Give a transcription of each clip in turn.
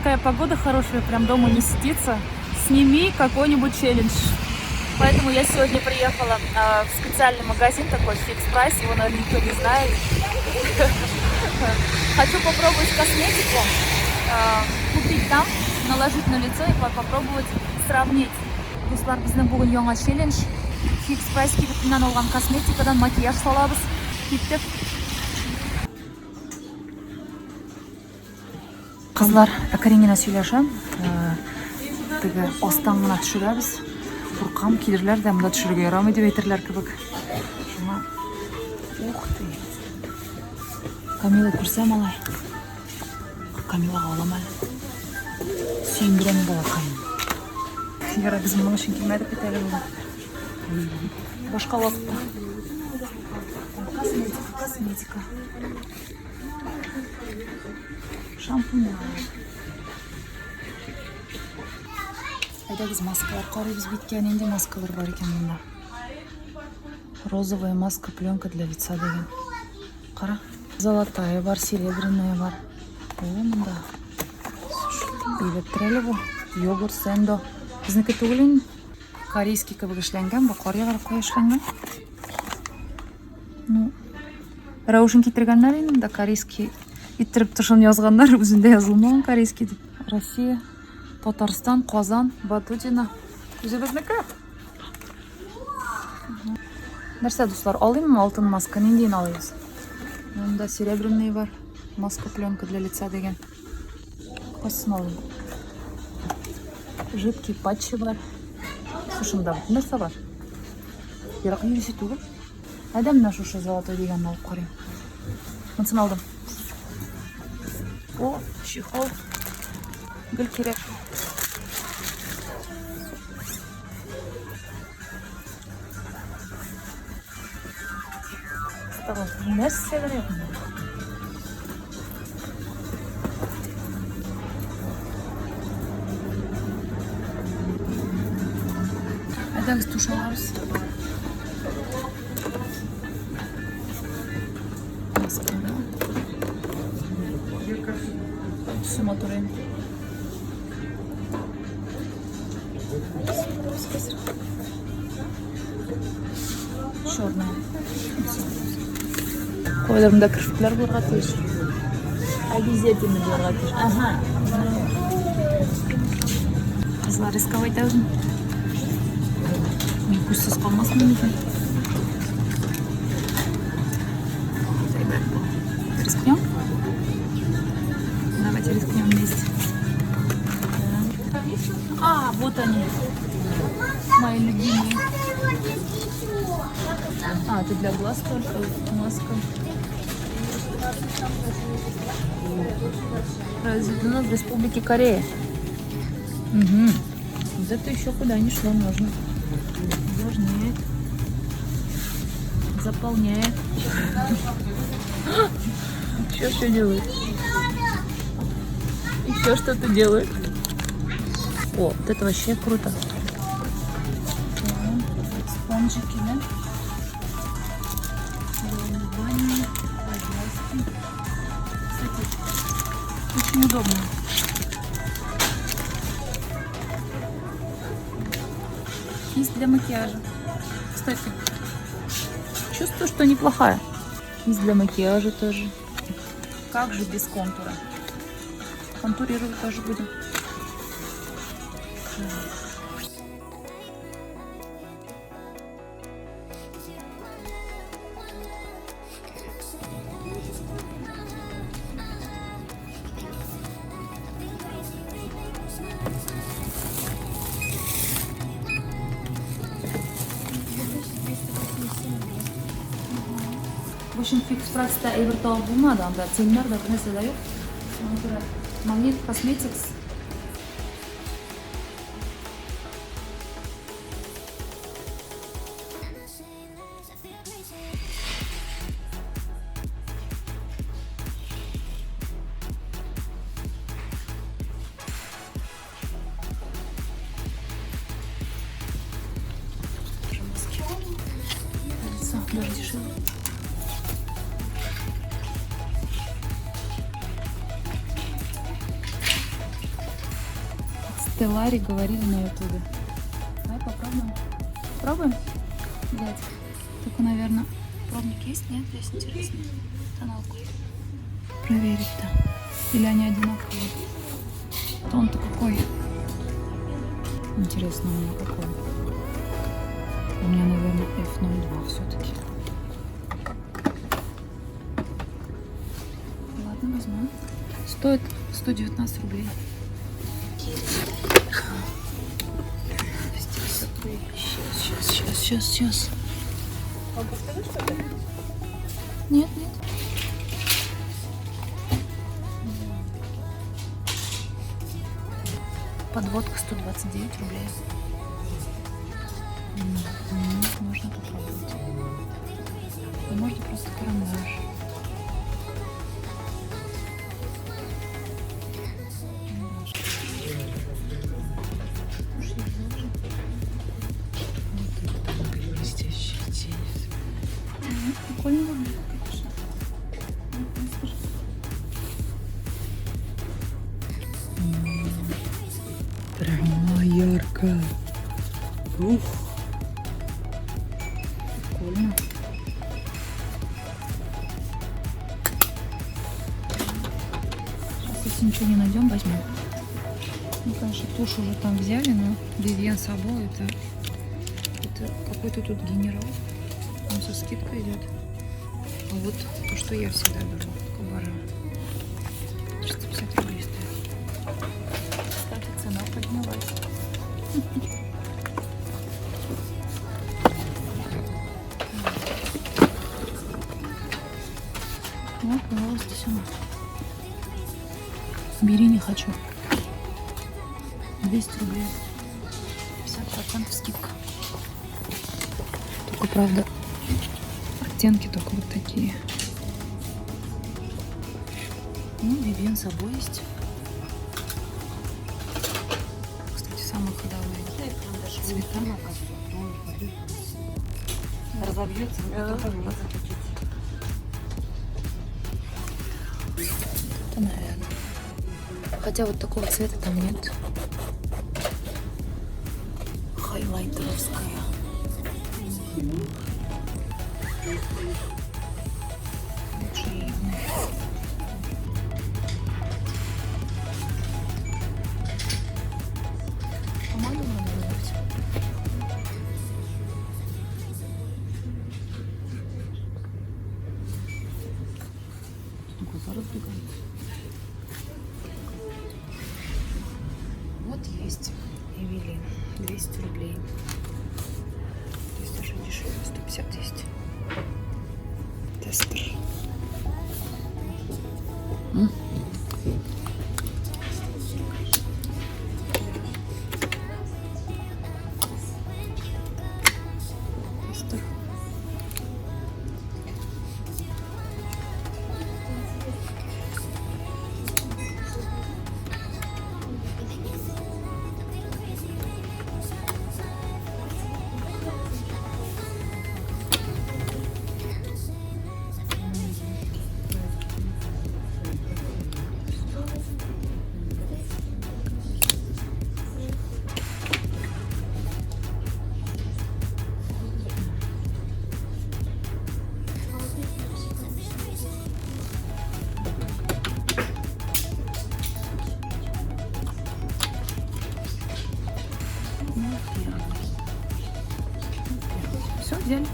такая погода хорошая, прям дома не сидится. Сними какой-нибудь челлендж. Поэтому я сегодня приехала в специальный магазин такой, Fix Price, его, наверное, никто не знает. Хочу попробовать косметику, купить там, наложить на лицо и попробовать сравнить. Достар, біздің бүгін яңа челлендж. Fix Price кибетінен алған косметикадан макияж салабыз. Киттік. Қызлар, әкәреңіне сөйлешем. Тігі остан ғана түшіреміз. Бұрқам кейдерлер де мұнда түшірге ярамай деп айтырлар кібік. Шуңа. Ух ты. Камила көрсем алай. Камилаға алам әлі. Сүйіндірем бала Камила. Яра біз мұның үшін келмедік бет әлі бұл. Башқа уақытта. Косметика. Шампунь. Айда біз маскалар қарайбыз беткен, енді маскалар бар екен мұнда. Розовая маска, пленка для лица деген. Қара. Золотая бар, серебряная бар. О, мұнда. Бейбеттірелі бұл. Йогурт, сендо. Біздікі түгілін корейский кібік ішленген, бұл қория қарап қой ішленген. Раушын кетіргенлер енді, корейский иттіріп тұршын yazғандар, өзінде yazылмаған корейский деп. Россия, Татарстан, Қазан, Батудина. Өзі біздікі. Нәрсе, достар, алайым алтын маска, нендейін алайыз? Онда серебряный бар, маска, пленка для лица деген. Қойсын алайым. Жидкий патчи бар. Сушында нәрсе бар? Бірақ үйресі түгіл. Әдәм наш ұшы золотой деген алып қарайым. Мұнсын алдым. О, чехол. Гүл керек. Нәрсе керек? Әдәңіз туш аларыз. Түсім отырайым. Черная. Қойдарымда кіршіктілер боларға тез. Обязательно боларға тез. Ага. Қызлар рисковать должен. Көзсіз қалмасын екен. Рискнем? Давайте рискнем вместе. А, вот они. Мои любимые. А, это для глаз только маска. Произведено в Республике Корея. Угу. Вот это еще куда ни шло можно. Увлажняет. Заполняет. Еще делает? Еще что-то делает. О, вот это вообще круто. Спонжики, да? Ванни, подвязки. Кстати, очень удобно. Кисть для макияжа. Кстати, чувствую, что неплохая. Кисть для макияжа тоже. Как же без контура? Контурировать тоже будем. В общем, Fix Price'da Evertall bulmadı anda. Seminler de mesela yok. Sonra Magnet Cosmetics. Даже дешевле. Стеллари говорили на ютубе. Давай попробуем. Пробуем? Дядька. Только, наверное, пробник есть? Нет? Здесь интересно. Тоналку. Проверить, да. Или они одинаковые? Тон-то какой? Интересно, у меня какой? У меня, наверное, F02 все-таки. Ладно, возьму. Стоит 119 рублей. Сейчас. Он подскажи, что это? Нет. Подводка 129 рублей. Можно попробовать. А можно просто карандаш. Прикольно выглядит, конечно. Прямо ярко. Ух. Прикольно. Сейчас, если ничего не найдем, возьмем. Ну, конечно, тушь уже там взяли, но Vivienne Sabo это какой-то тут генерал. Он со скидкой идет. А вот то, что я всегда беру, Кабара. 350 рублей стоит. Кстати, цена поднялась. Вот, пожалуйста, сюда. Бери, не хочу. 200 рублей. 50% скидка. Только, правда, оттенки только вот такие. Ну, Vivienne Sabo есть. Кстати, самые ходовые цвета. Разобьется, Это, наверное. Хотя вот такого цвета там нет. Хайлайтеровская. Лучше ей вновь. Помаду надо выбрать. Глаза разбегаются. Вот есть Эвелин. 200 рублей. То есть даже дешевле. 150 есть. Тестер. Тестер. Все, взяли.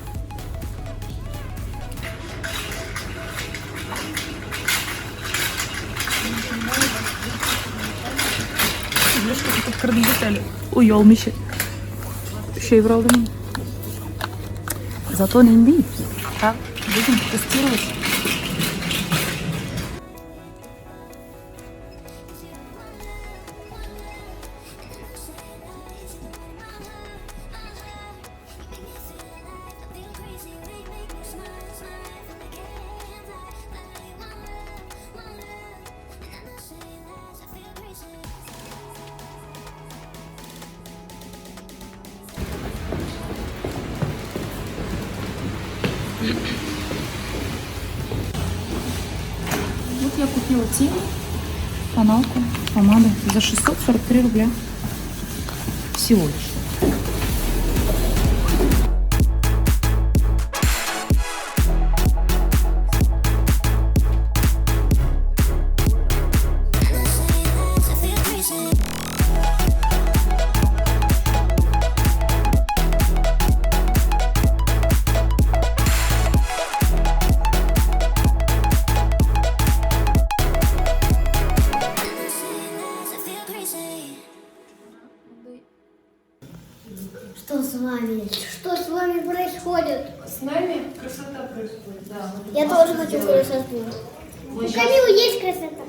Тут кырдың детали. Уйалмыйшы. Şey aldım. Зато не иди. Так, будем тестировать. Вот я купила тень, тоналку, помаду за 643 рубля. Всего лишь. Что с вами? Что с вами происходит? С нами красота происходит, да. Я тоже хочу красоту. У Камилы есть красота.